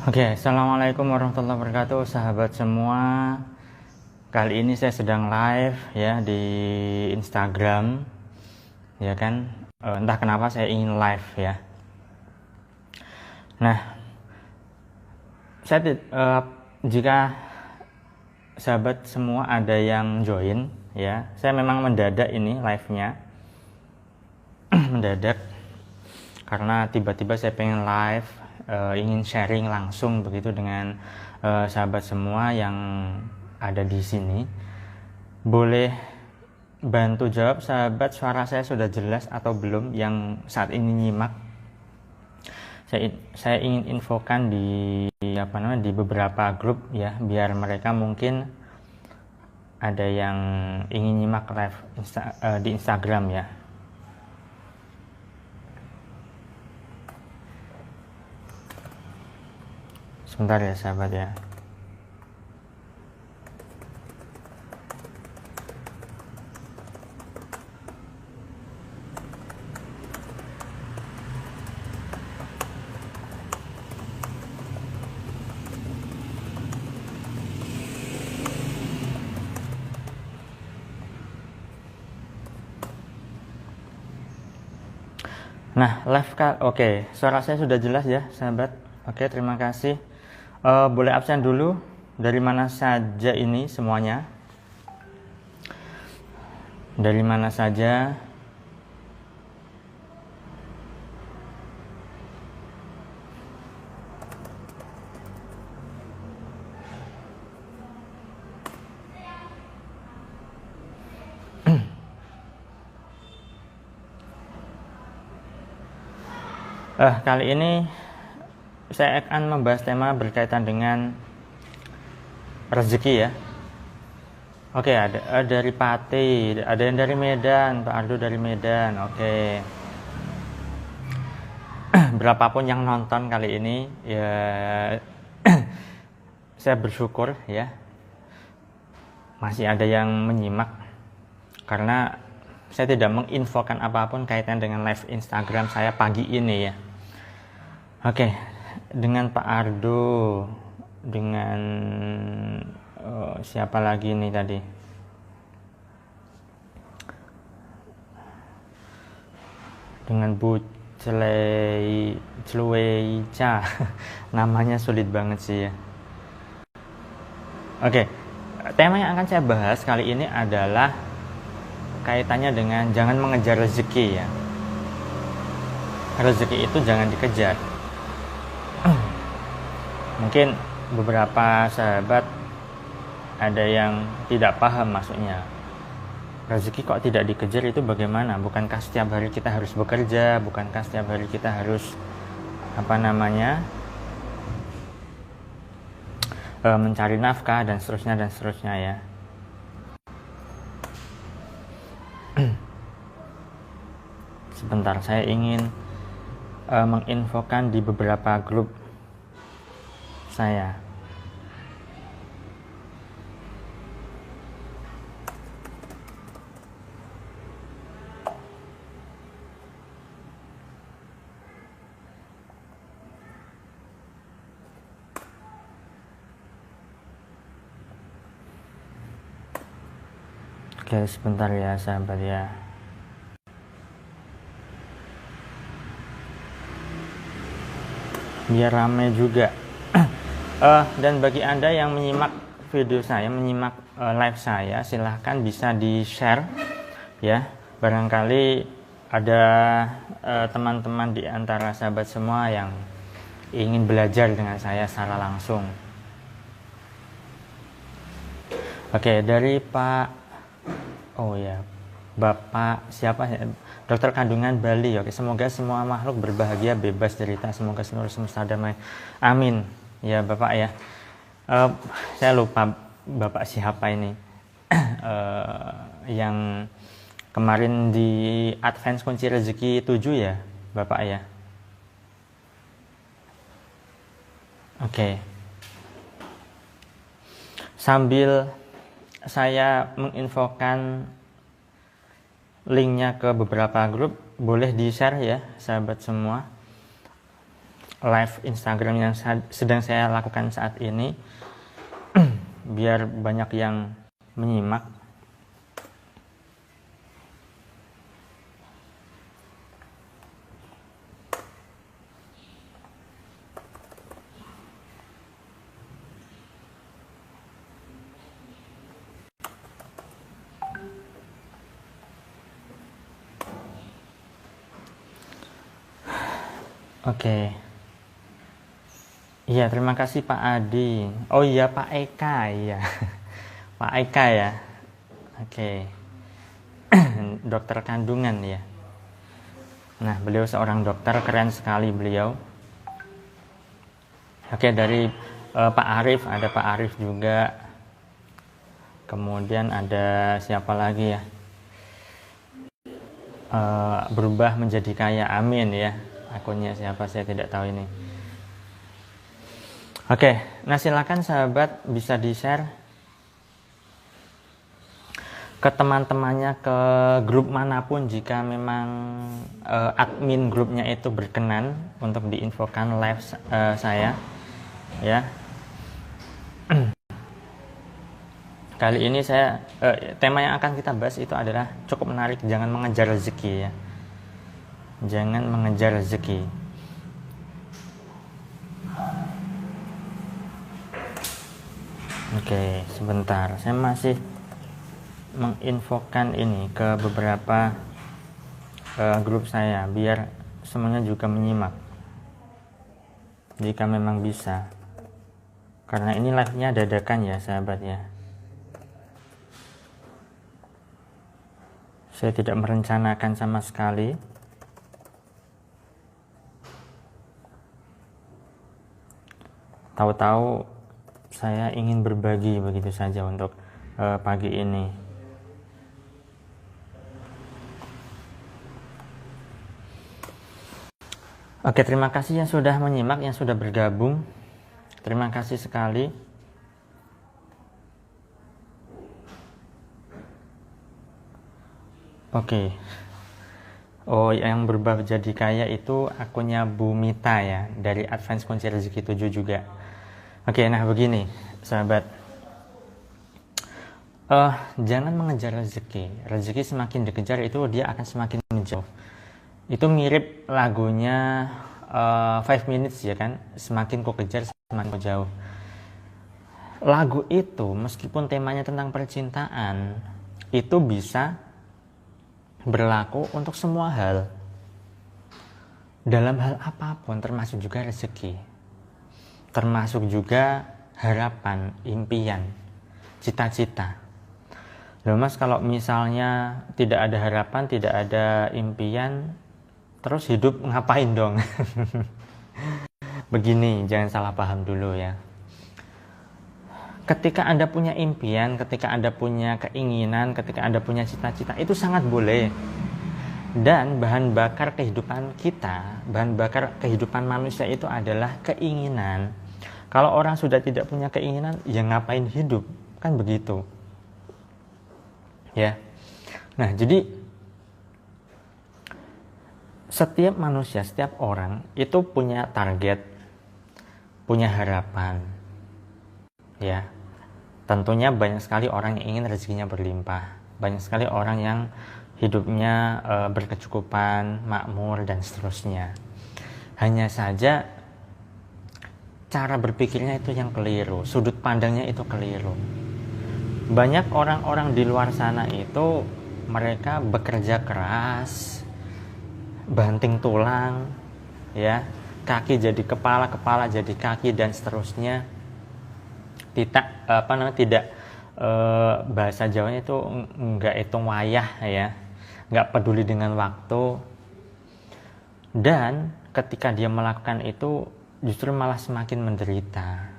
Oke, assalamualaikum warahmatullahi wabarakatuh, sahabat semua. Kali ini saya sedang live ya di Instagram, ya kan? Entah kenapa saya ingin live ya. Nah, jika sahabat semua ada yang join, ya, saya memang mendadak ini live-nya, mendadak karena tiba-tiba saya pengen live. Ingin sharing langsung begitu dengan sahabat semua yang ada di sini. Boleh bantu jawab sahabat, suara saya sudah jelas atau belum yang saat ini nyimak? Saya ingin infokan di beberapa grup ya, biar mereka mungkin ada yang ingin nyimak live di Instagram ya. Sebentar ya sahabat ya. Nah, live oke, suara saya sudah jelas ya sahabat. Oke, terima kasih. Boleh absen dulu, dari mana saja ini semuanya? Dari mana saja? Kali ini saya akan membahas tema berkaitan dengan rezeki ya. Oke, ada dari Pati, ada yang dari Medan, Pak Ardo dari Medan. Oke. Berapapun yang nonton kali ini ya, saya bersyukur ya masih ada yang menyimak, karena saya tidak menginfokan apapun kaitan dengan live Instagram saya pagi ini ya. Oke, dengan Pak Ardo, dengan siapa lagi nih tadi? Dengan Bu Celueca, namanya sulit banget sih ya. Oke, tema yang akan saya bahas kali ini adalah kaitannya dengan jangan mengejar rezeki ya. Rezeki itu jangan dikejar. Mungkin beberapa sahabat ada yang tidak paham maksudnya. Rezeki kok tidak dikejar itu bagaimana? Bukankah setiap hari kita harus bekerja? Bukankah setiap hari kita harus mencari nafkah dan seterusnya ya. Sebentar, saya ingin menginfokan di beberapa grup saya. Oke, sebentar ya sahabat ya. Biar rame juga. Dan bagi Anda yang menyimak video saya, menyimak live saya, silahkan bisa di-share ya. Barangkali ada teman-teman di antara sahabat semua yang ingin belajar dengan saya secara langsung. Oke, dari Bapak siapa ya? Dokter kandungan Bali. Oke, semoga semua makhluk berbahagia, bebas derita, semoga seluruh semesta damai. Amin. Ya Bapak ya. Saya lupa Bapak siapa ini. Yang kemarin di Advance Kunci Rezeki 7 ya, Bapak ya. Oke. Sambil saya menginfokan linknya ke beberapa grup, boleh di-share ya sahabat semua. live Instagram yang sedang saya lakukan saat ini biar banyak yang menyimak. Oke. Iya, terima kasih Pak Adi. Oh iya, Pak Eka, iya. Pak Eka ya. Oke. Dokter kandungan ya. Nah, beliau seorang dokter, keren sekali beliau. Oke, dari Pak Arif, ada Pak Arif juga. Kemudian ada siapa lagi ya? Berubah menjadi kaya, amin ya. Akunnya siapa saya tidak tahu ini. Oke, nah silakan sahabat bisa di-share ke teman-temannya, ke grup manapun jika memang admin grupnya itu berkenan untuk diinfokan live saya ya. Kali ini saya tema yang akan kita bahas itu adalah cukup menarik, jangan mengejar rezeki ya. Jangan mengejar rezeki. Oke, sebentar. Saya masih menginfokan ini ke beberapa grup saya biar semuanya juga menyimak. Jika memang bisa. Karena ini live-nya dadakan ya, sahabat ya. Saya tidak merencanakan sama sekali. Tahu-tahu saya ingin berbagi begitu saja untuk pagi ini. Oke, terima kasih yang sudah menyimak, yang sudah bergabung. Terima kasih sekali. Oke. Oh, yang berubah jadi kaya itu akunnya Bu Mita ya, dari Advance Kunci Rezeki 7 juga. Oke, nah begini sahabat, jangan mengejar rezeki. Rezeki semakin dikejar itu dia akan semakin menjauh. Itu mirip lagunya 5 Minutes ya kan, semakin ku kejar semakin ku jauh. Lagu itu meskipun temanya tentang percintaan, itu bisa berlaku untuk semua hal, dalam hal apapun, termasuk juga rezeki. Termasuk juga harapan, impian, cita-cita. Loh mas, kalau misalnya tidak ada harapan, tidak ada impian, terus hidup ngapain dong? Begini, jangan salah paham dulu ya. Ketika Anda punya impian, ketika Anda punya keinginan, ketika Anda punya cita-cita, itu sangat boleh. Dan bahan bakar kehidupan kita, bahan bakar kehidupan manusia itu adalah keinginan. Kalau orang sudah tidak punya keinginan, ya ngapain hidup? Kan begitu. Ya. Nah, jadi setiap manusia, setiap orang itu punya target, punya harapan. Ya. Tentunya banyak sekali orang yang ingin rezekinya berlimpah. Banyak sekali orang yang hidupnya berkecukupan, makmur, dan seterusnya. Hanya saja cara berpikirnya itu yang keliru, sudut pandangnya itu keliru. Banyak orang-orang di luar sana itu mereka bekerja keras, banting tulang, ya, kaki jadi kepala, kepala jadi kaki, dan seterusnya. Tidak bahasa Jawanya itu nggak hitung wayah ya, nggak peduli dengan waktu, dan ketika dia melakukan itu justru malah semakin menderita.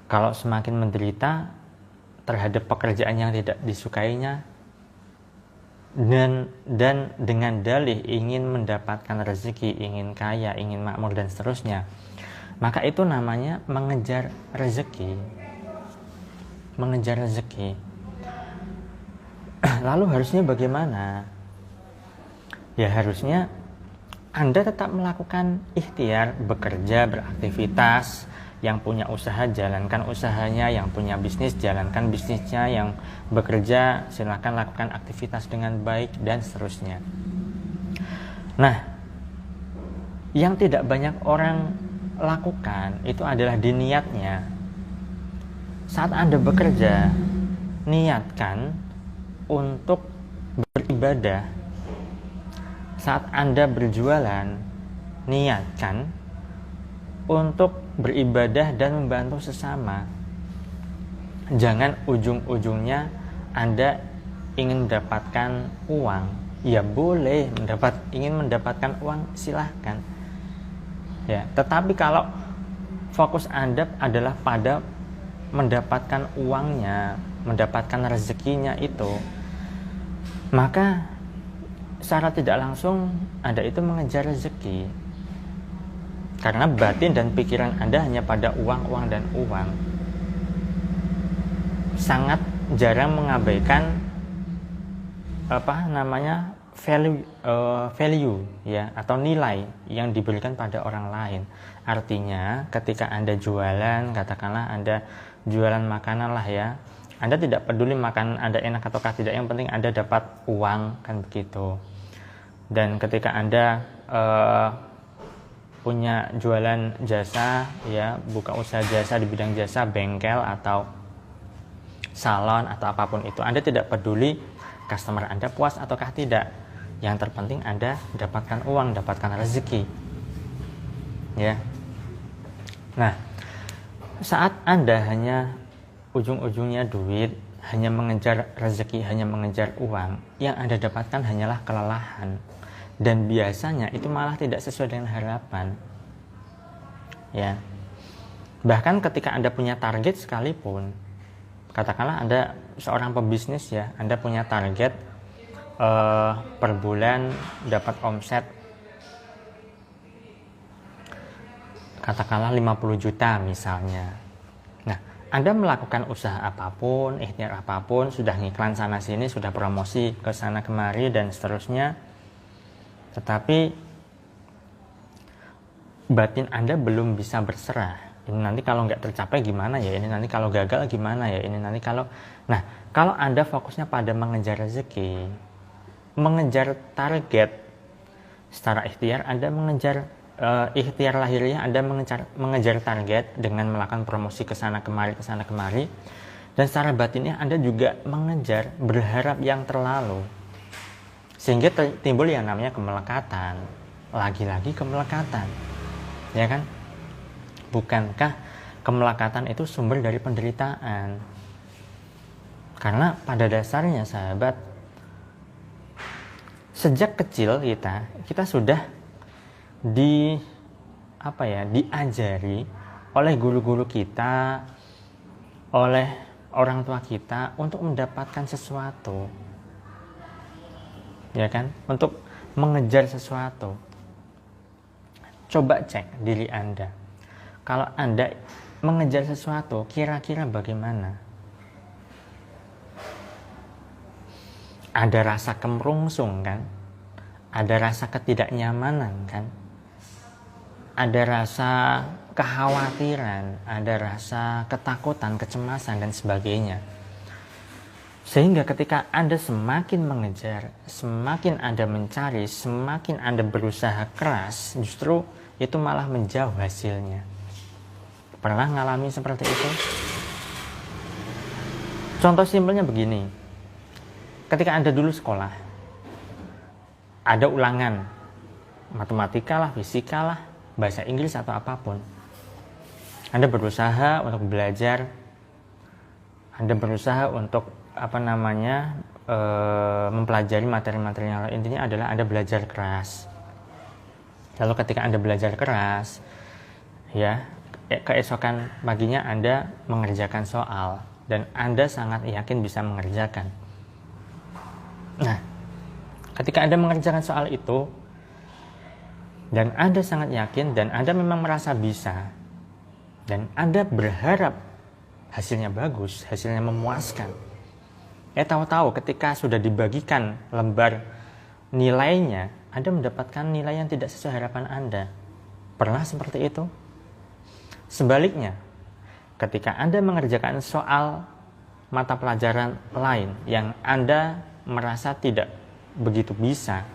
Kalau semakin menderita terhadap pekerjaan yang tidak disukainya, dan dengan dalih ingin mendapatkan rezeki, ingin kaya, ingin makmur, dan seterusnya, maka itu namanya mengejar rezeki. Mengejar rezeki. Lalu harusnya bagaimana? Ya harusnya Anda tetap melakukan ikhtiar, bekerja, beraktivitas. Yang punya usaha, jalankan usahanya. Yang punya bisnis, jalankan bisnisnya. Yang bekerja, silakan lakukan aktivitas dengan baik, dan seterusnya. Nah, yang tidak banyak orang lakukan itu adalah di niatnya. Saat Anda bekerja, niatkan untuk beribadah. Saat Anda berjualan, niatkan untuk beribadah dan membantu sesama. Jangan ujung-ujungnya Anda ingin mendapatkan uang. Ya boleh, ingin mendapatkan uang, silahkan. Ya, tetapi kalau fokus Anda adalah pada mendapatkan uangnya, mendapatkan rezekinya itu, maka secara tidak langsung Anda itu mengejar rezeki. Karena batin dan pikiran Anda hanya pada uang, uang, dan uang. Sangat jarang mengabaikan value ya, atau nilai yang diberikan pada orang lain. Artinya ketika Anda jualan, katakanlah Anda jualan makanan lah ya, Anda tidak peduli makanan Anda enak ataukah tidak, yang penting Anda dapat uang, kan begitu. Dan ketika Anda punya jualan jasa ya, buka usaha jasa di bidang jasa, bengkel atau salon atau apapun itu, Anda tidak peduli customer Anda puas ataukah tidak. Yang terpenting Anda dapatkan uang, dapatkan rezeki. Ya. Nah, saat Anda hanya ujung-ujungnya duit, hanya mengejar rezeki, hanya mengejar uang, yang Anda dapatkan hanyalah kelelahan. Dan biasanya itu malah tidak sesuai dengan harapan. Ya. Bahkan ketika Anda punya target sekalipun, katakanlah Anda seorang pebisnis ya, Anda punya target per bulan dapat omset katakanlah 50 juta misalnya. Nah, Anda melakukan usaha apapun, ikhtiar apapun, sudah ngiklan sana sini, sudah promosi ke sana kemari dan seterusnya, tetapi batin Anda belum bisa berserah. Ini nanti kalau nggak tercapai gimana ya, ini nanti kalau gagal gimana ya, ini nanti kalau... Nah, kalau Anda fokusnya pada mengejar rezeki, mengejar target, secara ikhtiar Anda mengejar ikhtiar lahiriah Anda mengejar target dengan melakukan promosi ke sana kemari, dan secara batinnya Anda juga mengejar, berharap yang terlalu, sehingga timbul yang namanya kemelekatan. Lagi-lagi kemelekatan, ya kan? Bukankah kemelekatan itu sumber dari penderitaan? Karena pada dasarnya sahabat, sejak kecil kita sudah diajari oleh guru-guru kita, oleh orang tua kita untuk mendapatkan sesuatu, ya kan? Untuk mengejar sesuatu. Coba cek diri Anda. Kalau Anda mengejar sesuatu, kira-kira bagaimana? Ada rasa kemerungsung kan? Ada rasa ketidaknyamanan kan? Ada rasa kekhawatiran, ada rasa ketakutan, kecemasan, dan sebagainya. Sehingga ketika Anda semakin mengejar, semakin Anda mencari, semakin Anda berusaha keras, justru itu malah menjauh hasilnya. Pernah ngalami seperti itu? Contoh simpelnya begini. Ketika Anda dulu sekolah, ada ulangan matematika lah, fisika lah, bahasa Inggris atau apapun. Anda berusaha untuk belajar, Anda berusaha untuk mempelajari materi-materi yang lain. Intinya adalah Anda belajar keras. Lalu ketika Anda belajar keras, ya, keesokan paginya Anda mengerjakan soal dan Anda sangat yakin bisa mengerjakan. Nah, ketika Anda mengerjakan soal itu dan Anda sangat yakin dan Anda memang merasa bisa dan Anda berharap hasilnya bagus, hasilnya memuaskan, tahu-tahu ketika sudah dibagikan lembar nilainya, Anda mendapatkan nilai yang tidak sesuai harapan Anda. Pernah seperti itu? Sebaliknya, ketika Anda mengerjakan soal mata pelajaran lain yang Anda merasa tidak begitu bisa,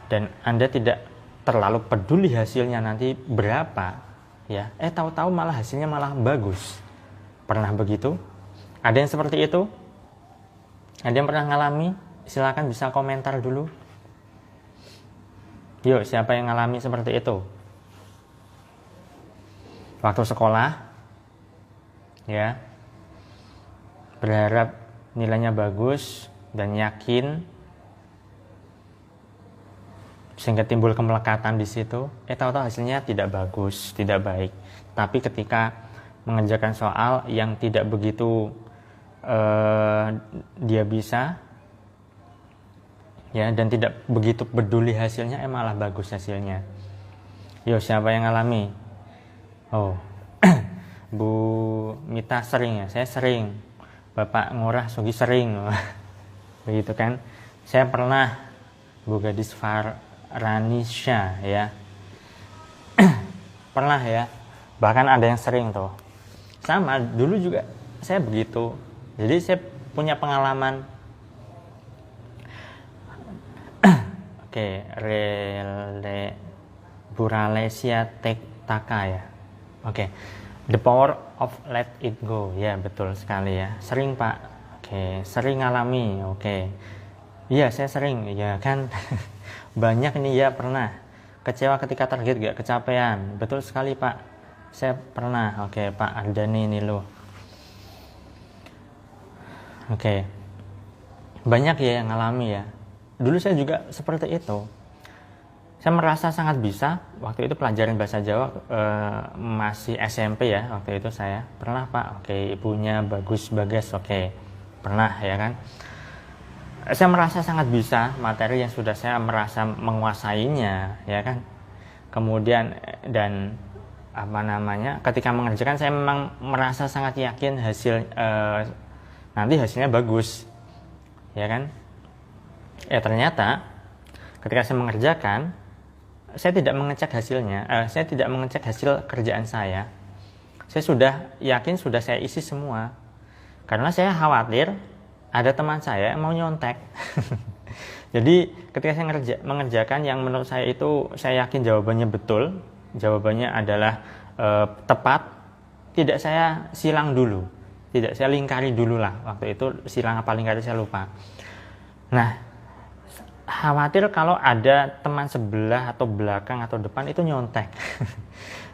dan Anda tidak terlalu peduli hasilnya nanti berapa, ya, tahu-tahu malah hasilnya malah bagus. Pernah begitu? Ada yang seperti itu? Ada yang pernah ngalami? Silakan bisa komentar dulu. Yuk, siapa yang ngalami seperti itu? Waktu sekolah, ya, berharap nilainya bagus dan yakin, sehingga timbul kemelekatan di situ. Tahu-tahu hasilnya tidak bagus, tidak baik. Tapi ketika mengerjakan soal yang tidak begitu dia bisa, ya, dan tidak begitu peduli hasilnya, malah bagus hasilnya. Yo, siapa yang ngalami? Oh, Bu Mita sering ya? Saya sering. Bapak Ngurah Sugi sering. Begitu kan? Saya pernah. Bu Gadis Faranisha ya. Pernah ya. Bahkan ada yang sering tuh. Sama, dulu juga saya begitu. Jadi saya punya pengalaman. Oke, Buralesia Taka ya. Oke, the power of let it go. Ya, betul sekali ya. Sering Pak. Oke, sering ngalami. Oke, iya saya sering. Ya kan, banyak ini ya pernah. Kecewa ketika target gak kecapean. Betul sekali Pak. Saya pernah. Oke Pak Ardani ini loh. Oke, banyak ya yang ngalami ya. Dulu saya juga seperti itu. Saya merasa sangat bisa. Waktu itu pelajaran bahasa Jawa masih SMP ya. Waktu itu saya pernah Pak. Oke, ibunya Bagus Bagas. Oke, pernah ya kan. Saya merasa sangat bisa materi yang sudah saya merasa menguasainya ya kan. Kemudian dan ketika mengerjakan saya memang merasa sangat yakin nanti hasilnya bagus ya kan. Ternyata ketika saya mengerjakan, saya tidak mengecek hasilnya, saya tidak mengecek hasil kerjaan saya. Saya sudah yakin, sudah saya isi semua. Karena saya khawatir ada teman saya yang mau nyontek. Jadi ketika saya mengerjakan yang menurut saya itu saya yakin jawabannya betul, jawabannya adalah tepat, tidak saya silang dulu, tidak saya lingkari dulu lah. Waktu itu silang apa lingkari saya lupa. Nah, khawatir kalau ada teman sebelah atau belakang atau depan itu nyontek.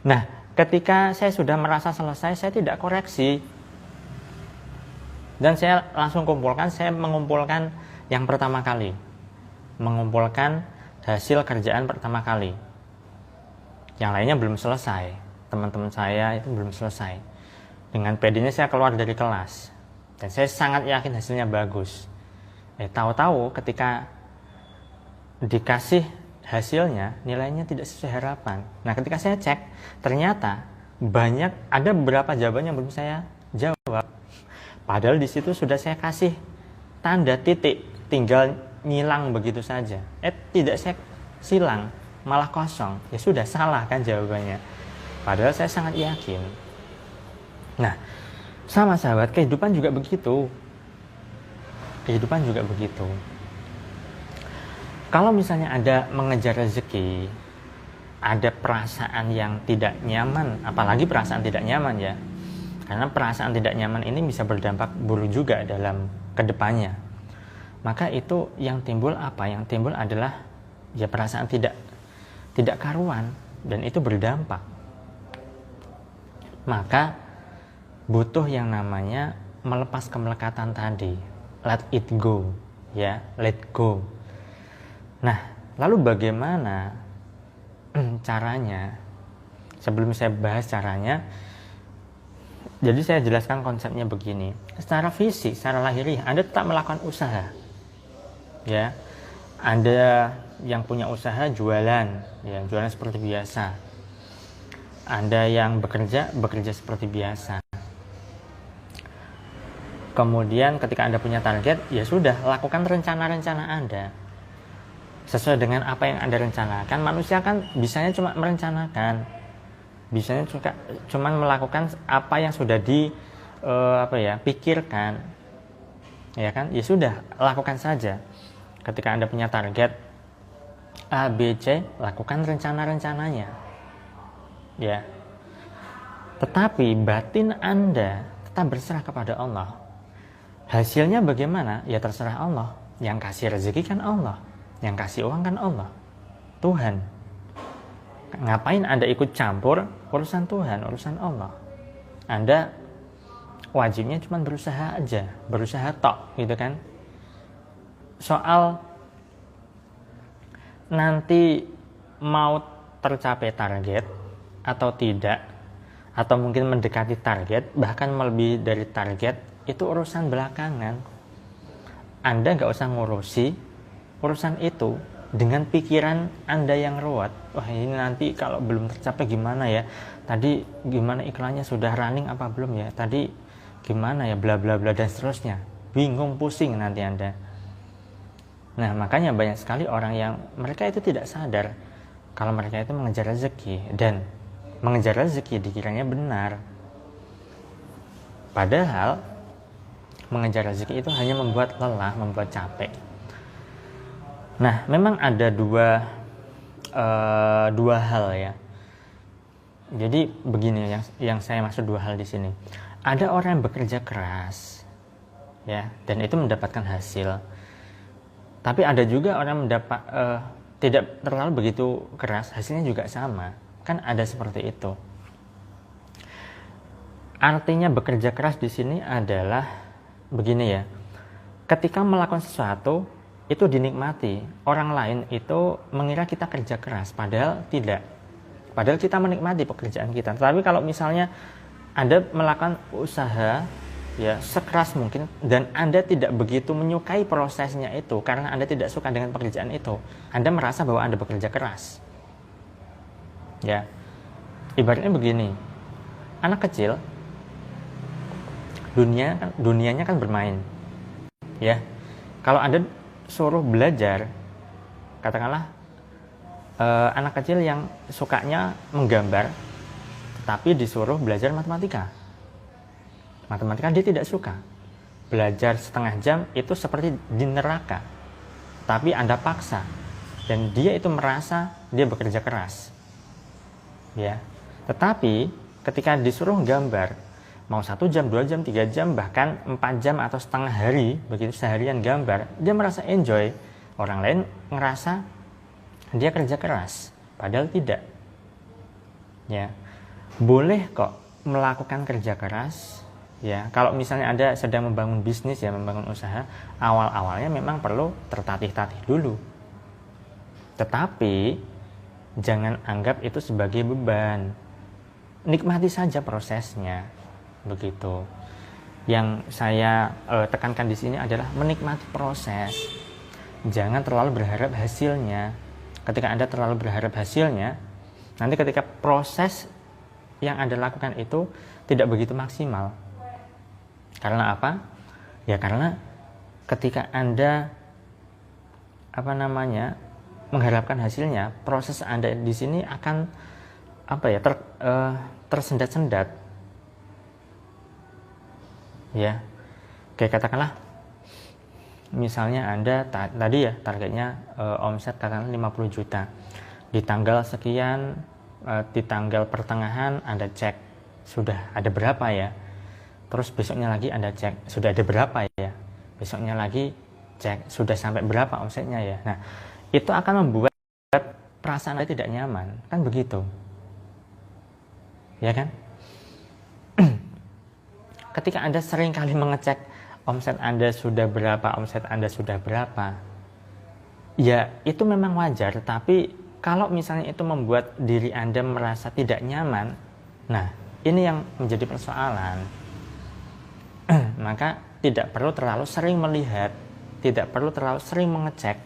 Nah, ketika saya sudah merasa selesai, saya tidak koreksi. Dan saya langsung kumpulkan, saya mengumpulkan yang pertama kali. Mengumpulkan hasil kerjaan pertama kali. Yang lainnya belum selesai. Teman-teman saya itu belum selesai. Dengan pedenya saya keluar dari kelas. Dan saya sangat yakin hasilnya bagus. Tahu-tahu ketika dikasih hasilnya, nilainya tidak sesuai harapan. Nah, ketika saya cek, ternyata ada beberapa jawaban yang belum saya jawab. Padahal di situ sudah saya kasih tanda titik, tinggal nyilang begitu saja. Tidak saya silang, malah kosong. Ya sudah, salah kan jawabannya. Padahal saya sangat yakin. Nah, sama sahabat, kehidupan juga begitu. Kehidupan juga begitu. Kalau misalnya Anda mengejar rezeki, ada perasaan yang tidak nyaman, apalagi perasaan tidak nyaman ya. Karena perasaan tidak nyaman ini bisa berdampak buruk juga dalam kedepannya. Maka itu yang timbul apa? Yang timbul adalah ya perasaan tidak karuan, dan itu berdampak. Maka butuh yang namanya melepas kemelekatan tadi, let it go, ya, let go. Nah, lalu bagaimana caranya? Sebelum saya bahas caranya, jadi saya jelaskan konsepnya begini. Secara fisik, secara lahiriah, Anda tetap melakukan usaha. Ya, Anda yang punya usaha jualan, ya, jualan seperti biasa. Anda yang bekerja seperti biasa. Kemudian ketika Anda punya target, ya sudah, lakukan rencana-rencana Anda. sesuai dengan apa yang Anda rencanakan. Manusia kan bisanya cuma merencanakan, bisanya cuma melakukan apa yang sudah pikirkan, ya kan? Ya sudah, lakukan saja. Ketika Anda punya target A, B, C, lakukan rencana-rencananya, ya. Tetapi batin Anda tetap berserah kepada Allah. Hasilnya bagaimana? Ya terserah Allah. Yang kasih rezeki kan Allah, yang kasih uang kan Allah, Tuhan. Ngapain Anda ikut campur urusan Tuhan, urusan Allah? Anda wajibnya cuma berusaha aja, berusaha tok, gitu kan. Soal nanti mau tercapai target atau tidak, atau mungkin mendekati target, bahkan melebihi dari target, itu urusan belakangan. Anda nggak usah ngurusi urusan itu dengan pikiran Anda yang ruwet. Wah, ini nanti kalau belum tercapai gimana ya? Tadi gimana iklannya, sudah running apa belum ya? Tadi gimana ya, bla bla bla dan seterusnya. Bingung, pusing nanti Anda. Nah, makanya banyak sekali orang yang mereka itu tidak sadar kalau mereka itu mengejar rezeki, dan mengejar rezeki dikiranya benar. Padahal mengejar rezeki itu hanya membuat lelah, membuat capek. Nah, memang ada dua hal ya. Jadi begini, yang saya maksud dua hal di sini. Ada orang yang bekerja keras, ya, dan itu mendapatkan hasil. Tapi ada juga orang tidak terlalu begitu keras, hasilnya juga sama. Kan ada seperti itu. Artinya bekerja keras di sini adalah begini ya. Ketika melakukan sesuatu itu dinikmati, orang lain itu mengira kita kerja keras, padahal tidak. Padahal kita menikmati pekerjaan kita. Tapi kalau misalnya Anda melakukan usaha ya sekeras mungkin, dan Anda tidak begitu menyukai prosesnya itu karena Anda tidak suka dengan pekerjaan itu, Anda merasa bahwa Anda bekerja keras. Ya. Ibaratnya begini. Anak kecil dunianya kan bermain. Ya. Kalau Anda suruh belajar, katakanlah anak kecil yang sukanya menggambar, tetapi disuruh belajar matematika dia tidak suka. Belajar setengah jam itu seperti di neraka, tapi Anda paksa, dan dia itu merasa dia bekerja keras, ya. Tetapi ketika disuruh gambar, mau 1 jam, 2 jam, 3 jam, bahkan 4 jam atau setengah hari, begitu seharian gambar, dia merasa enjoy. Orang lain ngerasa dia kerja keras, padahal tidak. Ya, boleh kok melakukan kerja keras. Ya, kalau misalnya Anda sedang membangun bisnis, ya, membangun usaha, awal-awalnya memang perlu tertatih-tatih dulu. Tetapi jangan anggap itu sebagai beban. Nikmati saja prosesnya. Begitu. Yang saya tekankan di sini adalah menikmati proses. Jangan terlalu berharap hasilnya. Ketika Anda terlalu berharap hasilnya, nanti ketika proses yang Anda lakukan itu tidak begitu maksimal. Karena apa? Ya karena ketika Anda mengharapkan hasilnya, proses Anda di sini akan tersendat-sendat. Ya, kayak katakanlah, misalnya Anda tadi ya targetnya omset katakanlah 50 juta. Di tanggal sekian, di tanggal pertengahan Anda cek sudah ada berapa ya. Terus besoknya lagi Anda cek sudah ada berapa ya. Besoknya lagi cek sudah sampai berapa omsetnya ya. Nah, itu akan membuat perasaan Anda tidak nyaman, kan begitu. Ya kan? Ketika Anda sering kali mengecek omset Anda sudah berapa, ya itu memang wajar. Tapi kalau misalnya itu membuat diri Anda merasa tidak nyaman, nah ini yang menjadi persoalan. Maka tidak perlu terlalu sering melihat, tidak perlu terlalu sering mengecek,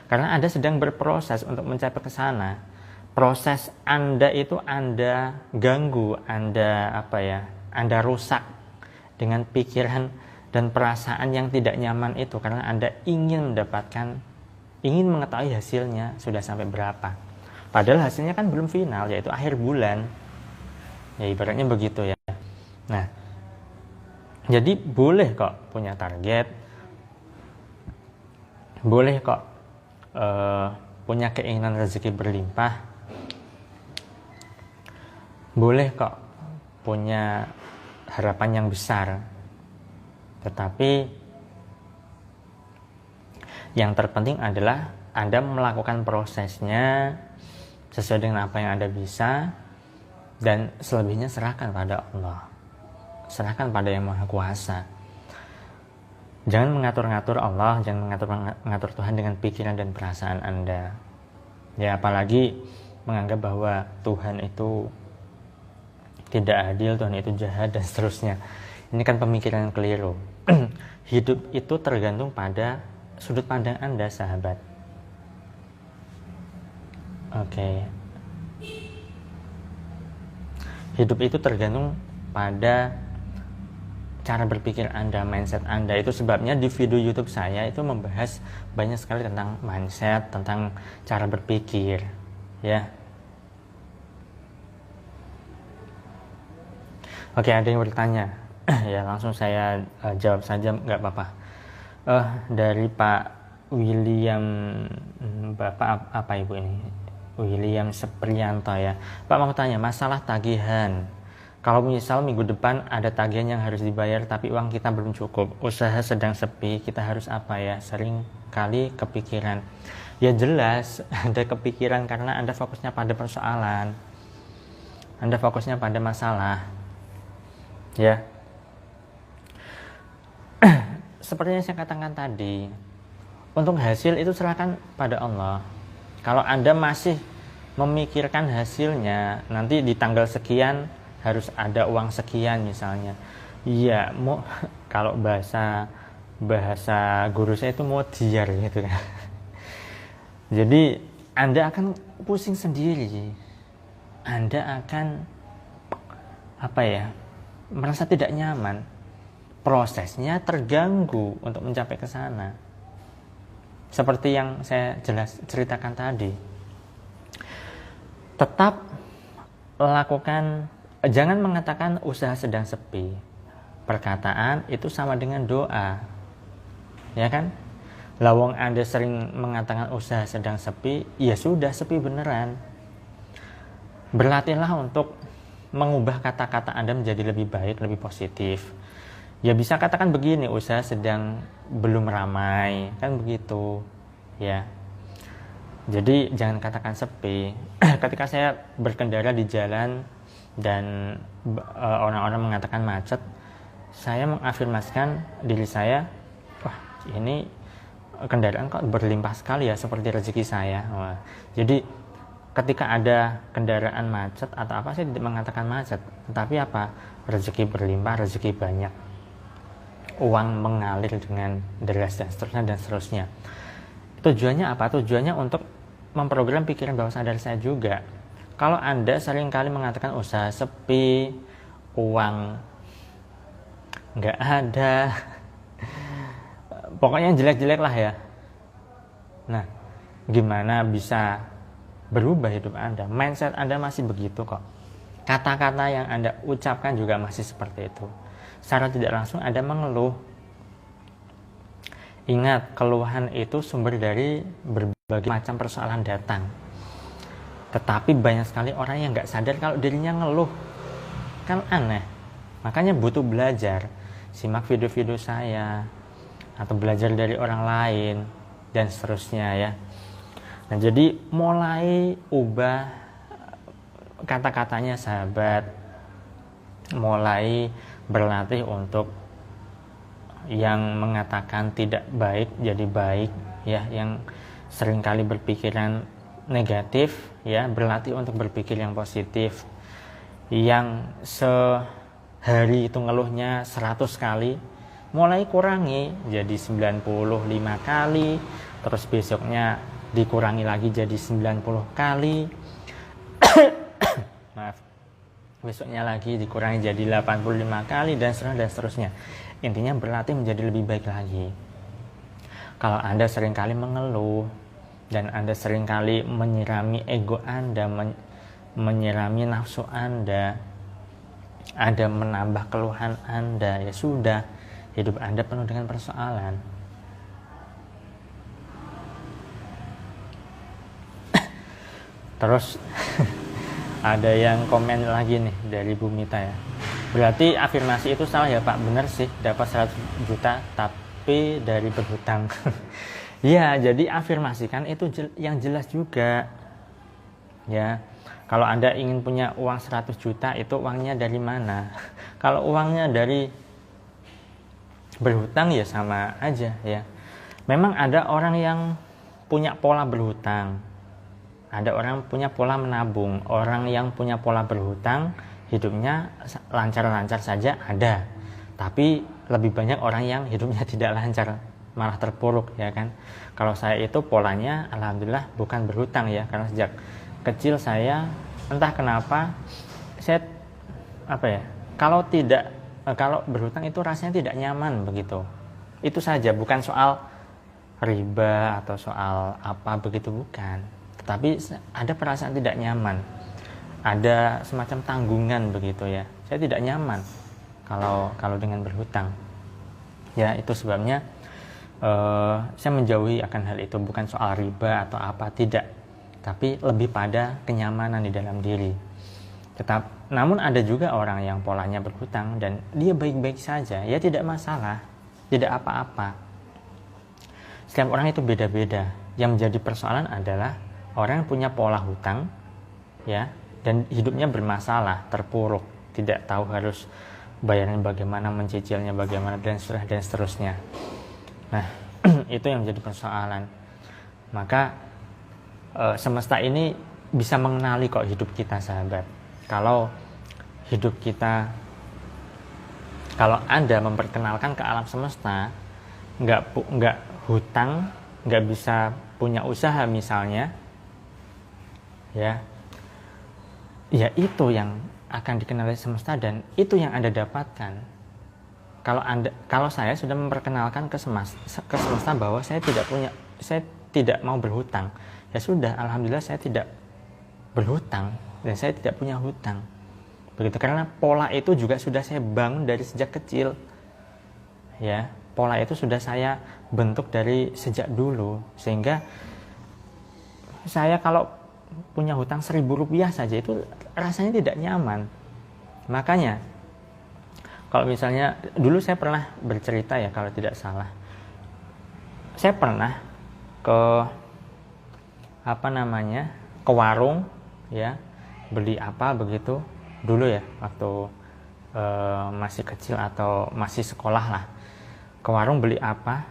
karena Anda sedang berproses untuk mencapai ke sana. Proses Anda itu Anda ganggu, Anda rusak dengan pikiran dan perasaan yang tidak nyaman itu, karena Anda ingin mendapatkan ingin mengetahui hasilnya sudah sampai berapa. Padahal hasilnya kan belum final, yaitu akhir bulan. Ya ibaratnya begitu ya. Nah, jadi boleh kok punya target, boleh kok punya keinginan rezeki berlimpah, boleh kok punya harapan yang besar. Tetapi yang terpenting adalah Anda melakukan prosesnya sesuai dengan apa yang Anda bisa, dan selebihnya serahkan pada Allah, serahkan pada Yang Maha Kuasa. Jangan mengatur-ngatur Allah, jangan mengatur Tuhan dengan pikiran dan perasaan Anda. Ya, apalagi menganggap bahwa Tuhan itu tidak adil, Tuhan itu jahat, dan seterusnya. Ini kan pemikiran yang keliru. Hidup itu tergantung pada sudut pandang Anda, sahabat. Oke. Hidup itu tergantung pada cara berpikir Anda, mindset Anda. Itu sebabnya di video YouTube saya itu membahas banyak sekali tentang mindset, tentang cara berpikir, ya. Oke, ada yang bertanya. Ya, langsung saya jawab saja, nggak apa-apa. Dari Pak William, Bapak apa Ibu ini? William Seprianto ya. Pak mau tanya, masalah tagihan. Kalau misal minggu depan ada tagihan yang harus dibayar tapi uang kita belum cukup, usaha sedang sepi, kita harus apa ya? Sering kali kepikiran. Ya jelas ada kepikiran karena Anda fokusnya pada persoalan. Anda fokusnya pada masalah. Ya. Seperti yang saya katakan tadi, untuk hasil itu serahkan pada Allah. Kalau Anda masih memikirkan hasilnya, nanti di tanggal sekian harus ada uang sekian misalnya. Iya, kalau bahasa guru saya itu mau diar gitu kan. Jadi Anda akan pusing sendiri. Anda akan merasa tidak nyaman. Prosesnya terganggu untuk mencapai ke sana. Seperti yang saya ceritakan tadi. Tetap lakukan, jangan mengatakan usaha sedang sepi. Perkataan itu sama dengan doa. Ya kan? Lawang Anda sering mengatakan usaha sedang sepi, ya sudah sepi beneran. Berlatihlah untuk mengubah kata-kata Anda menjadi lebih baik, lebih positif. Ya bisa katakan begini, usaha sedang belum ramai, kan begitu ya. Jadi jangan katakan sepi. Ketika saya berkendara di jalan dan orang-orang mengatakan macet, saya mengafirmasikan diri saya, wah ini kendaraan kok berlimpah sekali ya, seperti rezeki saya. Wah, jadi ketika ada kendaraan macet atau apa, saya tidak mengatakan macet, tetapi apa, rezeki berlimpah, rezeki banyak, uang mengalir dengan deras dan seterusnya. Tujuannya apa? Tujuannya untuk memprogram pikiran bawah sadar saya juga. Kalau Anda seringkali mengatakan usaha sepi, uang nggak ada, pokoknya jelek-jelek lah ya. Nah, gimana bisa berubah hidup Anda? Mindset Anda masih begitu kok. Kata-kata yang Anda ucapkan juga masih seperti itu. Secara tidak langsung Anda mengeluh. Ingat, keluhan itu sumber dari berbagai macam persoalan datang. Tetapi banyak sekali orang yang nggak sadar kalau dirinya ngeluh. Kan aneh. Makanya butuh belajar. Simak video-video saya, atau belajar dari orang lain, dan seterusnya ya. Nah, jadi mulai ubah kata-katanya, sahabat. Mulai berlatih untuk yang mengatakan tidak baik jadi baik ya, yang seringkali berpikiran negatif ya, berlatih untuk berpikir yang positif. Yang sehari itu ngeluhnya 100 kali, mulai kurangi jadi 95 kali, terus besoknya dikurangi lagi jadi 90 kali. Maaf. Besoknya lagi dikurangi jadi 85 kali dan seterusnya. Intinya berlatih menjadi lebih baik lagi. Kalau Anda seringkali mengeluh, dan Anda seringkali menyirami ego Anda, menyirami nafsu Anda menambah keluhan Anda, ya sudah, hidup Anda penuh dengan persoalan. Terus ada yang komen lagi nih dari Bu Mita ya. Berarti afirmasi itu salah ya Pak? Bener sih, dapat 100 juta tapi dari berhutang. Ya, jadi afirmasikan itu yang jelas juga. Ya, kalau Anda ingin punya uang 100 juta, itu uangnya dari mana? Kalau uangnya dari berhutang ya sama aja ya. Memang ada orang yang punya pola berhutang. Ada orang punya pola menabung. Orang yang punya pola berhutang, hidupnya lancar-lancar saja ada. Tapi lebih banyak orang yang hidupnya tidak lancar, malah terpuruk ya kan. Kalau saya itu polanya alhamdulillah bukan berhutang ya, karena sejak kecil saya entah kenapa saya kalau berhutang itu rasanya tidak nyaman begitu. Itu saja, bukan soal riba atau soal apa begitu, bukan. Tetapi ada perasaan tidak nyaman. Ada semacam tanggungan begitu ya. Saya tidak nyaman kalau dengan berhutang. Ya, itu sebabnya saya menjauhi akan hal itu, bukan soal riba atau apa, tidak, tapi lebih pada kenyamanan di dalam diri. Namun ada juga orang yang polanya berhutang dan dia baik-baik saja, ya tidak masalah, tidak apa-apa. Setiap orang itu beda-beda. Yang menjadi persoalan adalah orang yang punya pola hutang, ya, dan hidupnya bermasalah, terpuruk, tidak tahu harus bayaran bagaimana, mencicilnya bagaimana, dan seterusnya. Nah, itu yang menjadi persoalan. Maka semesta ini bisa mengenali kok hidup kita, sahabat. Kalau hidup kita, kalau Anda memperkenalkan ke alam semesta, nggak hutang, nggak bisa punya usaha misalnya, ya itu yang akan dikenali semesta dan itu yang Anda dapatkan. Kalau saya sudah memperkenalkan ke semesta bahwa saya tidak mau berhutang, ya sudah, alhamdulillah saya tidak berhutang dan saya tidak punya hutang. Begitu, karena pola itu juga sudah saya bangun dari sejak kecil. Ya, pola itu sudah saya bentuk dari sejak dulu, sehingga saya kalau punya hutang 1.000 rupiah saja itu rasanya tidak nyaman. Makanya kalau misalnya dulu saya pernah bercerita ya, kalau tidak salah, saya pernah ke warung ya, beli apa begitu dulu ya, waktu masih kecil atau masih sekolah lah, ke warung beli apa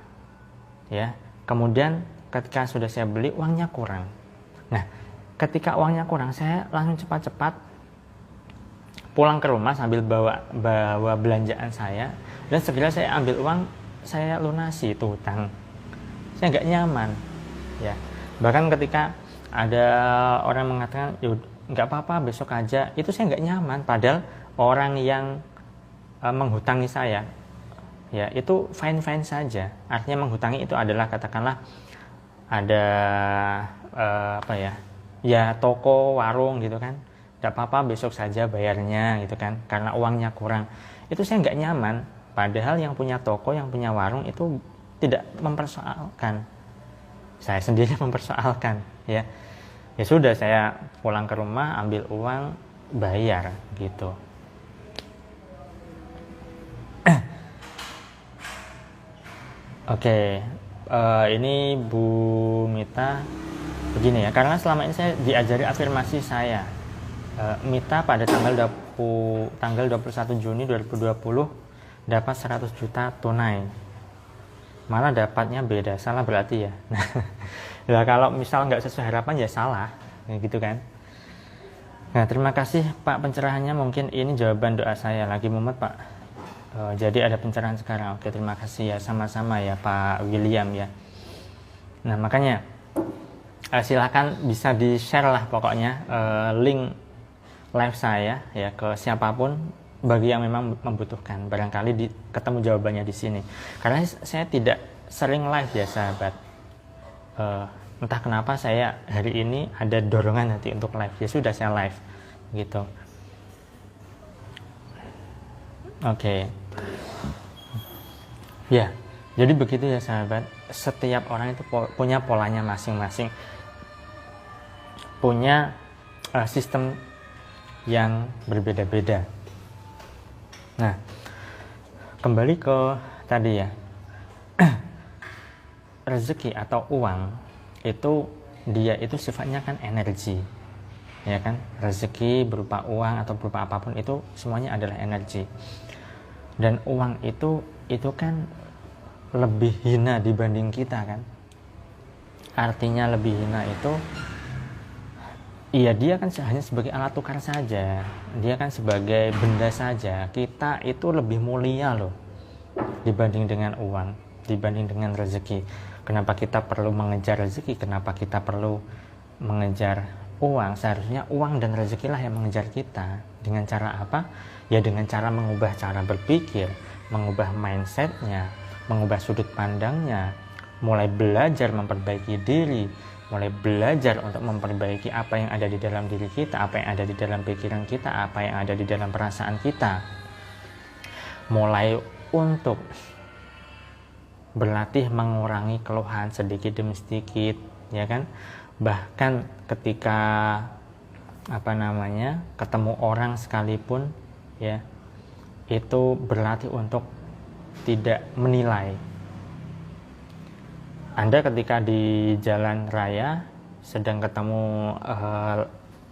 ya, kemudian ketika sudah saya beli uangnya kurang. Nah, ketika uangnya kurang, saya langsung cepat-cepat pulang ke rumah sambil bawa belanjaan saya, dan segera saya ambil uang, saya lunasi itu hutang. Saya nggak nyaman ya. Bahkan ketika ada orang mengatakan nggak apa-apa besok aja, itu saya nggak nyaman, padahal orang yang menghutangi saya ya itu fine-fine saja. Artinya menghutangi itu adalah, katakanlah ada toko, warung gitu kan, tidak apa-apa besok saja bayarnya gitu kan, karena uangnya kurang. Itu saya nggak nyaman, padahal yang punya toko, yang punya warung itu tidak mempersoalkan, saya sendiri mempersoalkan ya. Ya sudah, saya pulang ke rumah, ambil uang, bayar gitu. Oke, ini Bu Mita begini ya, karena selama ini saya diajari afirmasi saya. Mita pada tanggal 21 Juni 2020 dapat 100 juta tunai. Mana dapatnya beda, salah berarti ya. Nah, kalau misal nggak sesuai harapan ya salah, gitu kan. Nah, terima kasih Pak pencerahannya, mungkin ini jawaban doa saya. Lagi mumet Pak, jadi ada pencerahan sekarang. Oke, terima kasih ya, sama-sama ya Pak William ya. Nah, makanya silakan bisa di share lah pokoknya link live saya ya ke siapapun bagi yang memang membutuhkan. Barangkali ketemu jawabannya di sini. Karena saya tidak sering live ya sahabat. entah kenapa saya hari ini ada dorongan hati untuk live, ya sudah saya live gitu. Oke. Ya, jadi begitu ya sahabat. Setiap orang itu punya polanya masing-masing, punya sistem yang berbeda-beda. Nah, kembali ke tadi ya, rezeki atau uang itu dia itu sifatnya kan energi, ya kan? Rezeki berupa uang atau berupa apapun itu semuanya adalah energi. Dan uang itu kan lebih hina dibanding kita kan. Artinya lebih hina itu, iya dia kan hanya sebagai alat tukar saja, dia kan sebagai benda saja. Kita itu lebih mulia loh dibanding dengan uang, dibanding dengan rezeki. Kenapa kita perlu mengejar rezeki? Kenapa kita perlu mengejar uang? Seharusnya uang dan rezekilah yang mengejar kita. Dengan cara apa? Ya dengan cara mengubah cara berpikir, mengubah mindsetnya, mengubah sudut pandangnya, mulai belajar memperbaiki diri, mulai belajar untuk memperbaiki apa yang ada di dalam diri kita, apa yang ada di dalam pikiran kita, apa yang ada di dalam perasaan kita. Mulai untuk berlatih mengurangi keluhan sedikit demi sedikit, ya kan? Bahkan ketika ketemu orang sekalipun, ya, itu berlatih untuk tidak menilai. Anda ketika di jalan raya sedang ketemu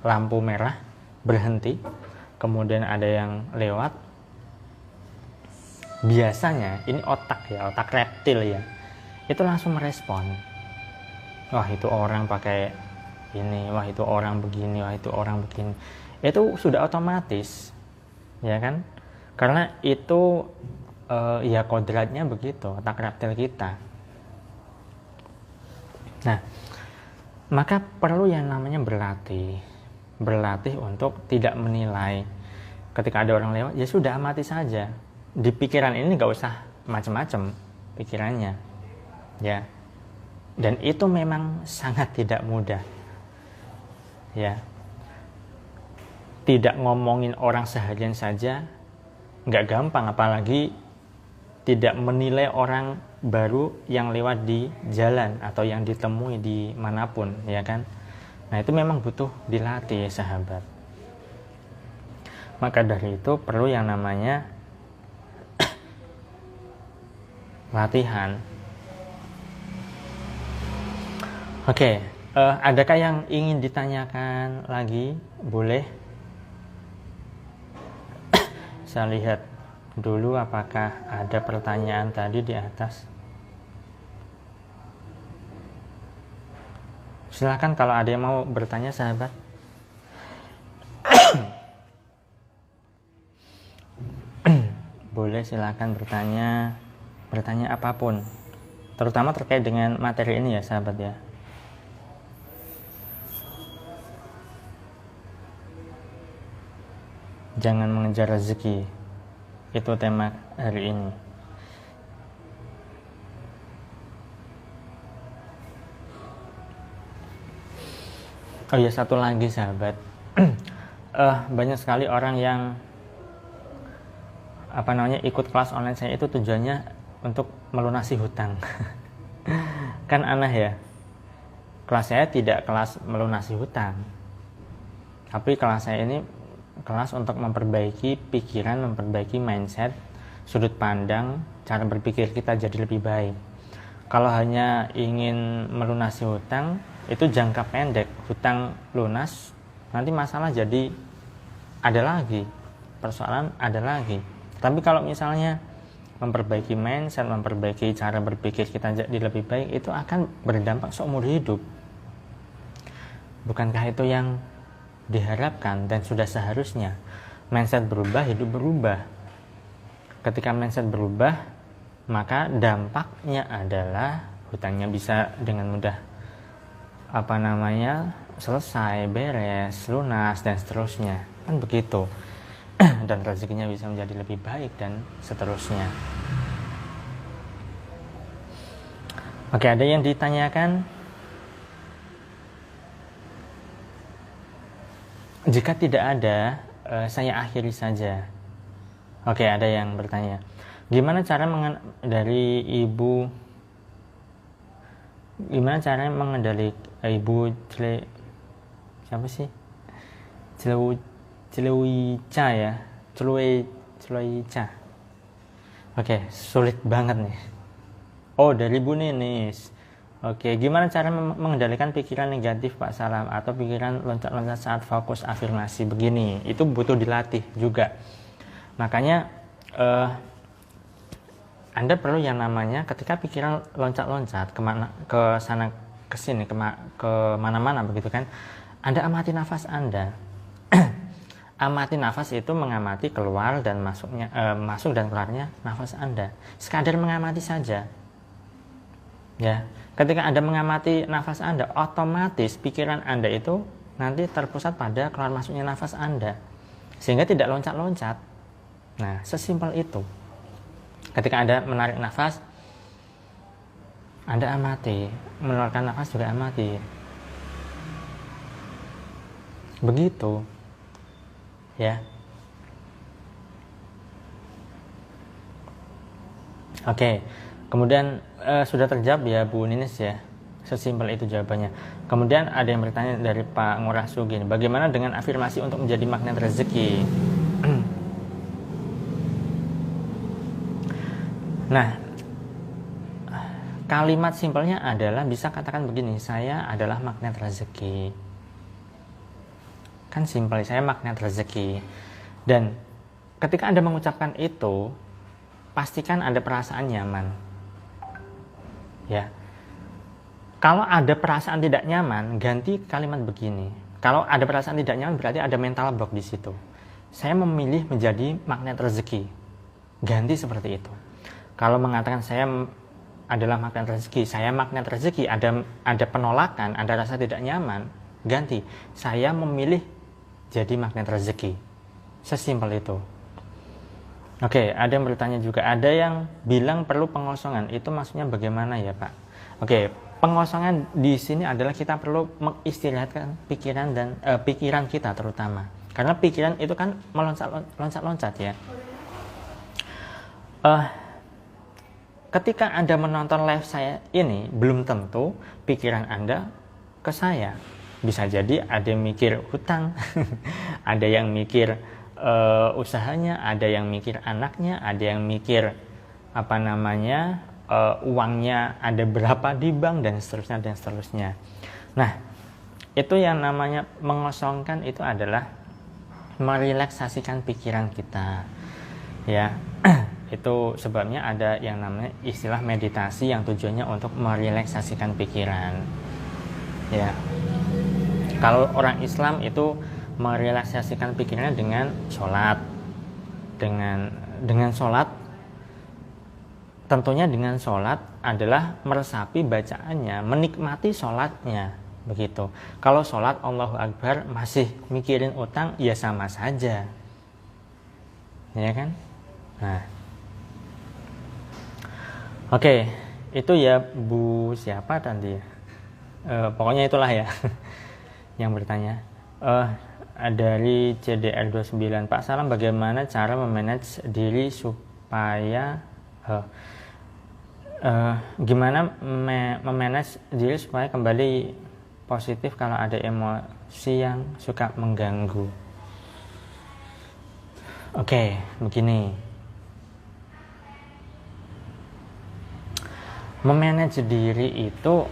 lampu merah, berhenti, kemudian ada yang lewat, biasanya ini otak reptil ya, itu langsung merespon. Wah itu orang pakai ini, wah itu orang begini, wah itu orang begini. Itu sudah otomatis, ya kan? Karena itu ya kodratnya begitu, otak reptil kita. Nah, maka perlu yang namanya berlatih untuk tidak menilai. Ketika ada orang lewat, ya sudah amati saja. Di pikiran ini nggak usah macam-macam pikirannya, ya. Dan itu memang sangat tidak mudah, ya. Tidak ngomongin orang seharian saja nggak gampang, apalagi tidak menilai orang baru yang lewat di jalan atau yang ditemui di manapun, ya kan. Nah itu memang butuh dilatih sahabat. Maka dari itu perlu yang namanya latihan. Oke, adakah yang ingin ditanyakan lagi? Boleh. Saya lihat dulu apakah ada pertanyaan tadi di atas. Silakan kalau ada yang mau bertanya sahabat. Boleh silakan bertanya apapun, terutama terkait dengan materi ini ya sahabat ya. Jangan mengejar rezeki, itu tema hari ini. Oh ya, satu lagi sahabat, banyak sekali orang yang ikut kelas online saya itu tujuannya untuk melunasi hutang. Kan aneh ya, kelas saya tidak kelas melunasi hutang, tapi kelas saya ini kelas untuk memperbaiki pikiran, memperbaiki mindset, sudut pandang, cara berpikir kita jadi lebih baik. Kalau hanya ingin melunasi hutang, itu jangka pendek, hutang lunas, nanti masalah jadi ada lagi, persoalan ada lagi. Tapi kalau misalnya memperbaiki mindset, memperbaiki cara berpikir kita jadi lebih baik, itu akan berdampak seumur hidup. Bukankah itu yang diharapkan dan sudah seharusnya? Mindset berubah, hidup berubah. Ketika mindset berubah, maka dampaknya adalah hutangnya bisa dengan mudah selesai, beres, lunas dan seterusnya, kan begitu. Dan rezekinya bisa menjadi lebih baik dan seterusnya. Oke, ada yang ditanyakan? Jika tidak ada, saya akhiri saja. Oke, ada yang bertanya, gimana cara dari ibu, gimana cara mengendali ibu siapa sih? Celuica ya, Celuica. Oke, sulit banget nih. Oh, dari Bu Ninis. Oke, gimana cara mengendalikan pikiran negatif Pak Salam atau pikiran loncat-loncat saat fokus afirmasi begini? Itu butuh dilatih juga. Makanya Anda perlu yang namanya ketika pikiran loncat-loncat ke sana ke sini, ke mana-mana begitu kan. Anda amati nafas Anda. Amati nafas itu mengamati keluar dan masuk dan keluarnya nafas Anda. Sekadar mengamati saja. Ya, ketika Anda mengamati nafas Anda, otomatis pikiran Anda itu nanti terpusat pada keluar masuknya nafas Anda, sehingga tidak loncat-loncat. Nah, sesimpel itu. Ketika Anda menarik nafas, Anda amati, mengeluarkan nafas juga amati. Begitu. Ya. Oke. Kemudian sudah terjawab ya Bu Ninis ya. Sesimpel itu jawabannya. Kemudian ada yang bertanya dari Pak Ngurah Sugin, bagaimana dengan afirmasi untuk menjadi magnet rezeki? Nah, kalimat simpelnya adalah bisa katakan begini, saya adalah magnet rezeki. Kan simpel, saya magnet rezeki. Dan ketika Anda mengucapkan itu, pastikan ada perasaan nyaman. Ya. Kalau ada perasaan tidak nyaman, ganti kalimat begini. Kalau ada perasaan tidak nyaman berarti ada mental block di situ. Saya memilih menjadi magnet rezeki. Ganti seperti itu. Kalau mengatakan saya adalah magnet rezeki, saya magnet rezeki, ada penolakan, ada rasa tidak nyaman, ganti. Saya memilih jadi magnet rezeki. Sesimpel itu. Oke, ada yang bertanya juga, ada yang bilang perlu pengosongan. Itu maksudnya bagaimana ya Pak? Oke, pengosongan di sini adalah kita perlu mengistirahatkan pikiran dan pikiran kita terutama. Karena pikiran itu kan meloncat-loncat ya. Ketika Anda menonton live saya ini, belum tentu pikiran Anda ke saya. Bisa jadi ada yang mikir hutang, ada yang mikir usahanya, ada yang mikir anaknya, ada yang mikir uangnya ada berapa di bank dan seterusnya. Nah, itu yang namanya mengosongkan itu adalah merelaksasikan pikiran kita. Ya. Itu sebabnya ada yang namanya istilah meditasi yang tujuannya untuk merelaksasikan pikiran. Ya. Kalau orang Islam itu merelaksasikan pikirannya dengan sholat, dengan sholat, tentunya dengan sholat adalah meresapi bacaannya, menikmati sholatnya, begitu. Kalau sholat Allahu Akbar masih mikirin utang, ya sama saja, ya kan? Nah, oke, itu ya Bu siapa tadi? Pokoknya itulah ya yang bertanya. Dari CDR29, Pak Salam, bagaimana cara memanage diri supaya gimana memanage diri supaya kembali positif kalau ada emosi yang suka mengganggu? Oke, begini. Memanage diri itu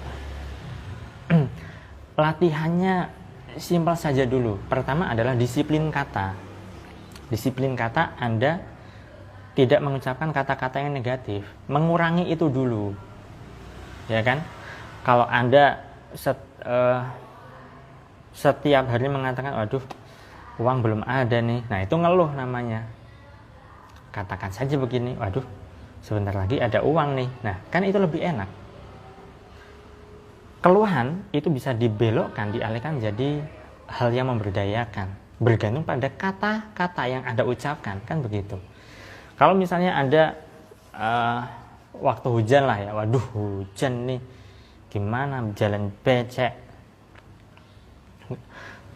latihannya simpel saja dulu. Pertama adalah disiplin kata. Disiplin kata, Anda tidak mengucapkan kata-kata yang negatif. Mengurangi itu dulu. Ya kan? Kalau Anda setiap hari mengatakan, waduh, uang belum ada nih. Nah, itu ngeluh namanya. Katakan saja begini, waduh, sebentar lagi ada uang nih. Nah, kan itu lebih enak. Keluhan itu bisa dibelokkan, dialihkan jadi hal yang memberdayakan, bergantung pada kata-kata yang Anda ucapkan, kan begitu. Kalau misalnya Anda waktu hujan lah ya, waduh hujan nih, gimana jalan becek.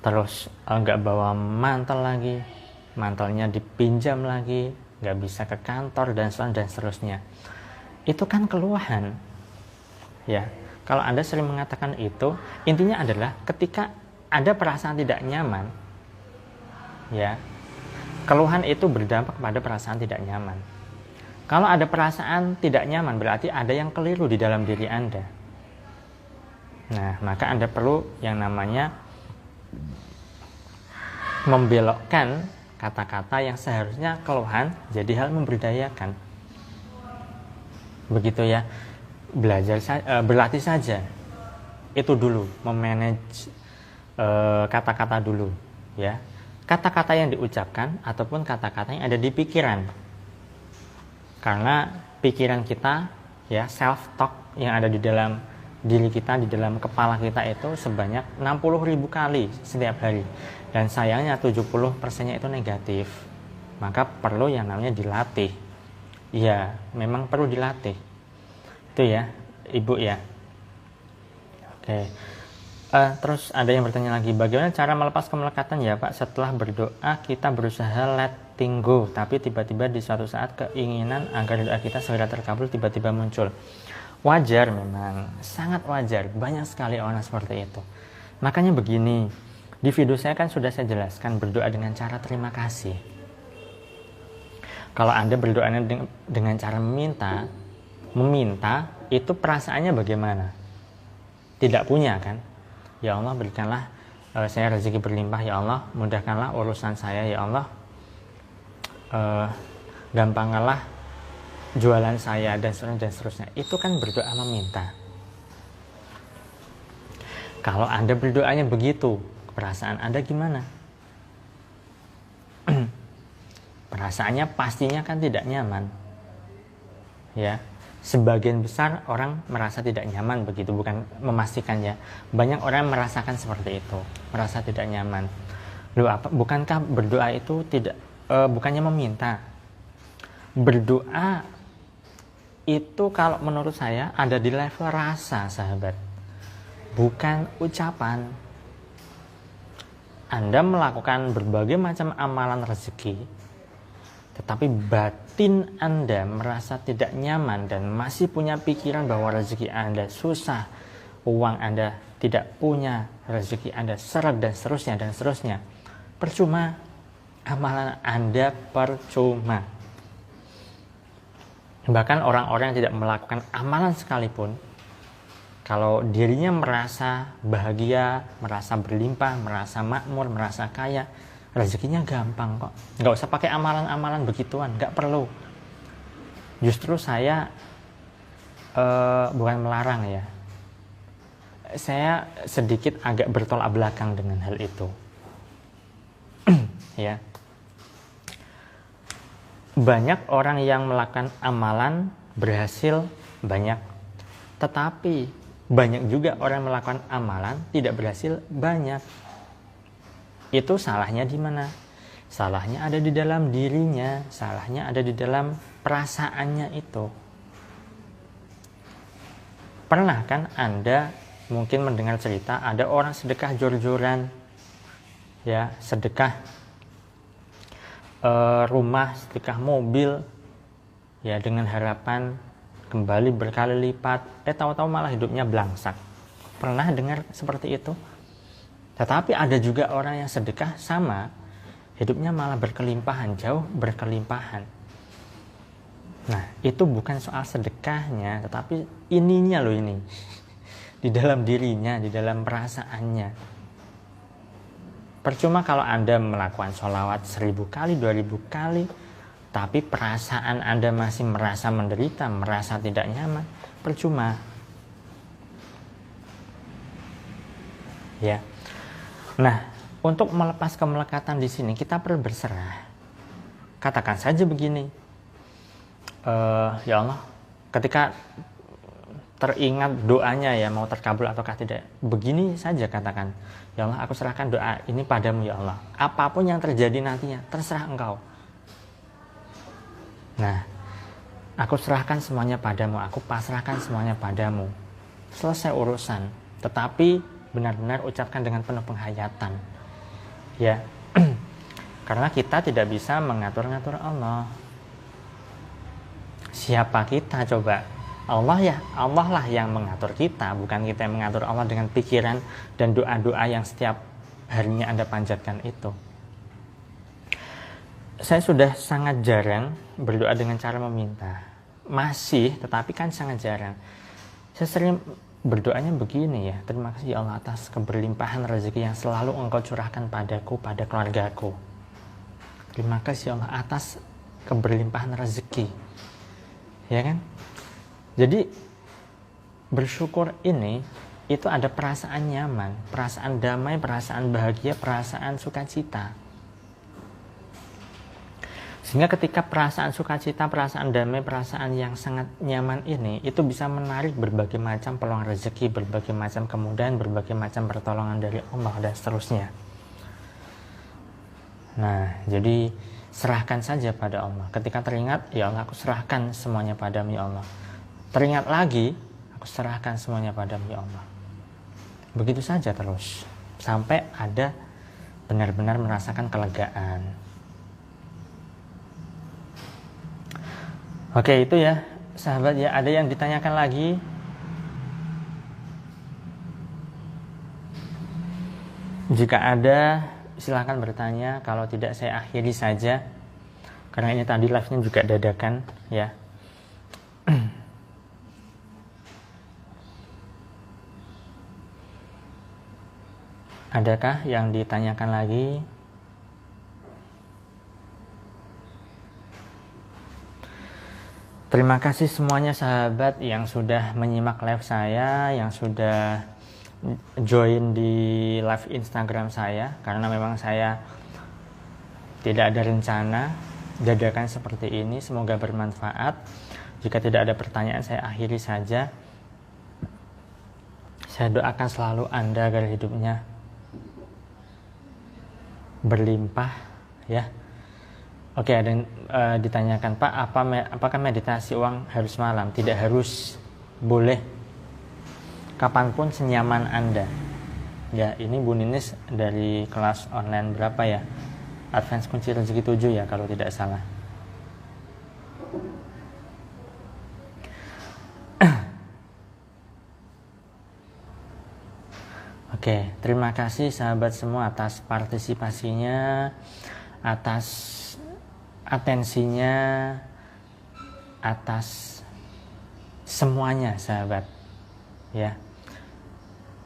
terus nggak bawa mantel lagi, mantelnya dipinjam lagi, nggak bisa ke kantor dan seterusnya. Itu kan keluhan, ya. Kalau Anda sering mengatakan itu, intinya adalah ketika ada perasaan tidak nyaman, ya, keluhan itu berdampak pada perasaan tidak nyaman. Kalau ada perasaan tidak nyaman, berarti ada yang keliru di dalam diri Anda. Nah, maka Anda perlu yang namanya membelokkan kata-kata yang seharusnya keluhan jadi hal memberdayakan. Begitu ya. Berlatih saja. Itu dulu, memanage kata-kata dulu, ya. Kata-kata yang diucapkan ataupun kata-kata yang ada di pikiran. Karena pikiran kita, ya, self talk yang ada di dalam diri kita, di dalam kepala kita itu sebanyak 60.000 kali setiap hari. Dan sayangnya 70%-nya itu negatif. Maka perlu yang namanya dilatih. Ya, memang perlu dilatih. Itu ya, Ibu ya. Oke. Terus ada yang bertanya lagi, bagaimana cara melepas kemelekatan ya Pak? Setelah berdoa kita berusaha letting go, tapi tiba-tiba di suatu saat keinginan agar doa kita segera terkabul tiba-tiba muncul. Wajar memang, sangat wajar. Banyak sekali orang seperti itu. Makanya begini, di video saya kan sudah saya jelaskan berdoa dengan cara terima kasih. Kalau Anda berdoa dengan cara meminta itu perasaannya bagaimana? Tidak punya kan? Ya Allah, berikanlah saya rezeki berlimpah, ya Allah, mudahkanlah urusan saya, ya Allah, gampangkanlah jualan saya dan seterusnya. Itu kan berdoa meminta. Kalau Anda berdoanya begitu, perasaan Anda gimana? Perasaannya pastinya kan tidak nyaman. Ya. Sebagian besar orang merasa tidak nyaman begitu, bukan memastikannya. Banyak orang merasakan seperti itu, merasa tidak nyaman. Loh, bukankah berdoa itu bukannya meminta? Berdoa itu kalau menurut saya ada di level rasa, sahabat. Bukan ucapan. Anda melakukan berbagai macam amalan rezeki, tetapi batin Anda merasa tidak nyaman dan masih punya pikiran bahwa rezeki Anda susah, uang Anda tidak punya, rezeki Anda seret dan seterusnya. Percuma, amalan Anda percuma. Bahkan orang-orang yang tidak melakukan amalan sekalipun, kalau dirinya merasa bahagia, merasa berlimpah, merasa makmur, merasa kaya, rezekinya gampang kok. Nggak usah pakai amalan-amalan begituan, nggak perlu. Justru saya bukan melarang ya. Saya sedikit agak bertolak belakang dengan hal itu. Ya. Banyak orang yang melakukan amalan berhasil banyak. Tetapi banyak juga orang melakukan amalan tidak berhasil banyak. Itu salahnya di mana? Salahnya ada di dalam dirinya, salahnya ada di dalam perasaannya itu. Pernah kan Anda mungkin mendengar cerita ada orang sedekah jor-joran, ya, sedekah rumah, sedekah mobil, ya, dengan harapan kembali berkali lipat, tahu-tahu malah hidupnya blangsak. Pernah dengar seperti itu? Tetapi ada juga orang yang sedekah sama, hidupnya malah berkelimpahan, jauh berkelimpahan. Nah, itu bukan soal sedekahnya, tetapi ininya loh ini. Di dalam dirinya, di dalam perasaannya. Percuma kalau Anda melakukan sholawat 1000 kali, 2000 kali, tapi perasaan Anda masih merasa menderita, merasa tidak nyaman, percuma. Ya. Nah, untuk melepas kemelekatan di sini kita perlu berserah. Katakan saja begini, ya Allah, ketika teringat doanya ya mau terkabul ataukah tidak, begini saja katakan, ya Allah, aku serahkan doa ini padamu ya Allah. Apapun yang terjadi nantinya, terserah Engkau. Nah, aku serahkan semuanya padamu, aku pasrahkan semuanya padamu. Selesai urusan. Tetapi benar-benar ucapkan dengan penuh penghayatan. ya. Karena kita tidak bisa mengatur-ngatur Allah. Siapa kita coba? Allah ya, Allah lah yang mengatur kita, bukan kita yang mengatur Allah dengan pikiran dan doa-doa yang setiap harinya Anda panjatkan itu. Saya sudah sangat jarang berdoa dengan cara meminta. Masih, tetapi kan sangat jarang. Saya sering berdoanya begini ya, terima kasih ya Allah atas keberlimpahan rezeki yang selalu Engkau curahkan padaku, pada keluargaku. Terima kasih ya Allah atas keberlimpahan rezeki. Ya kan? Jadi bersyukur ini itu ada perasaan nyaman, perasaan damai, perasaan bahagia, perasaan sukacita. Sehingga ketika perasaan sukacita, perasaan damai, perasaan yang sangat nyaman ini itu bisa menarik berbagai macam peluang rezeki, berbagai macam kemudahan, berbagai macam pertolongan dari Allah dan seterusnya. Nah, jadi serahkan saja pada Allah. Ketika teringat, ya Allah aku serahkan semuanya padamu ya Allah. Teringat lagi, aku serahkan semuanya padamu ya Allah. Begitu saja terus sampai ada benar-benar merasakan kelegaan. Oke, itu ya sahabat ya. Ada yang ditanyakan lagi? Jika ada, silahkan bertanya. Kalau tidak, saya akhiri saja. Karena ini tadi live-nya juga dadakan ya. Adakah yang ditanyakan lagi? Terima kasih semuanya sahabat yang sudah menyimak live saya, yang sudah join di live Instagram saya. Karena memang saya tidak ada rencana dadakan seperti ini. Semoga bermanfaat. Jika tidak ada pertanyaan, saya akhiri saja. Saya doakan selalu Anda agar hidupnya berlimpah ya. Oke, ada yang ditanyakan, Pak, apakah meditasi uang harus malam? Tidak harus, boleh kapanpun senyaman Anda. Ya, ini Bu Ninis dari kelas online berapa ya? Advance Kunci Rezeki 7 ya kalau tidak salah. Oke, terima kasih sahabat semua atas partisipasinya, atas atensinya, atas semuanya sahabat ya.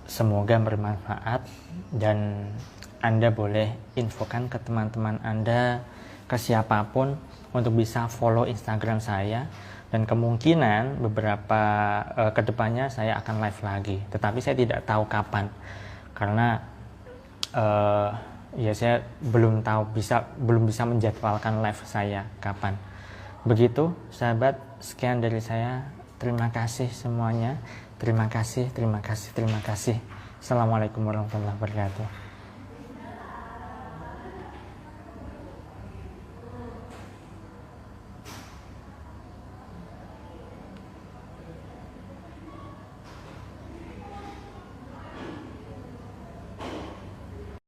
Semoga bermanfaat dan Anda boleh infokan ke teman-teman Anda, ke siapapun untuk bisa follow Instagram saya. Dan kemungkinan beberapa kedepannya saya akan live lagi, tetapi saya tidak tahu kapan karena ya saya belum bisa menjadwalkan live saya kapan. Begitu sahabat, sekian dari saya. Terima kasih semuanya. Terima kasih. Assalamualaikum warahmatullahi wabarakatuh.